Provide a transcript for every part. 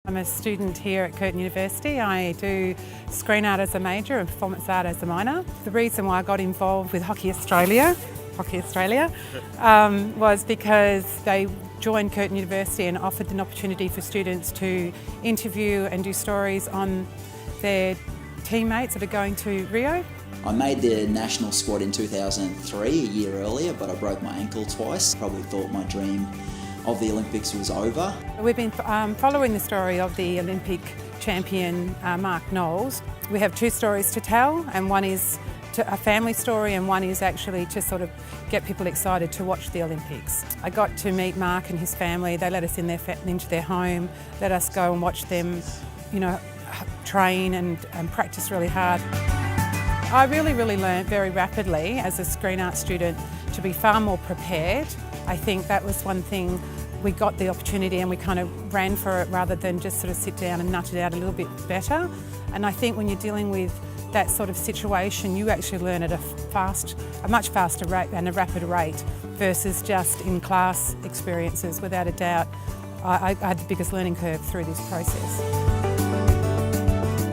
I'm a student here at Curtin University. I do screen art as a major and performance art as a minor. The reason why I got involved with Hockey Australia was because they joined Curtin University and offered an opportunity for students to interview and do stories on their teammates that are going to Rio. I made the national squad in 2003, a year earlier, but I broke my ankle twice. Probably thought my dream of the Olympics was over. We've been following the story of the Olympic champion Mark Knowles. We have two stories to tell, and one is a family story and one is actually to sort of get people excited to watch the Olympics. I got to meet Mark and his family. They let us into their home, let us go and watch them, train and practice really hard. I really learned very rapidly as a screen art student to be far more prepared. I think that was one thing. We got the opportunity and we kind of ran for it rather than just sort of sit down and nut it out a little bit better. And I think when you're dealing with that sort of situation, you actually learn at a much faster rate and a rapid rate versus just in class experiences. Without a doubt, I had the biggest learning curve through this process.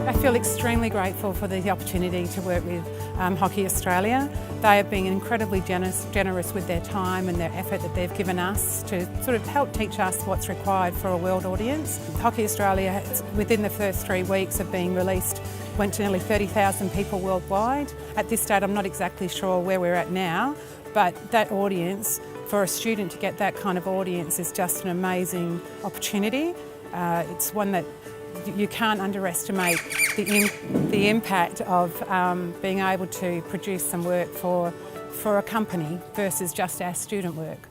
I feel extremely grateful for the opportunity to work with Hockey Australia. They have been incredibly generous with their time and their effort that they've given us to sort of help teach us what's required for a world audience. Hockey Australia, within the first 3 weeks of being released, went to nearly 30,000 people worldwide. At this stage, I'm not exactly sure where we're at now, but that audience, for a student to get that kind of audience is just an amazing opportunity. It's one that you can't underestimate the impact of being able to produce some work for a company versus just our student work.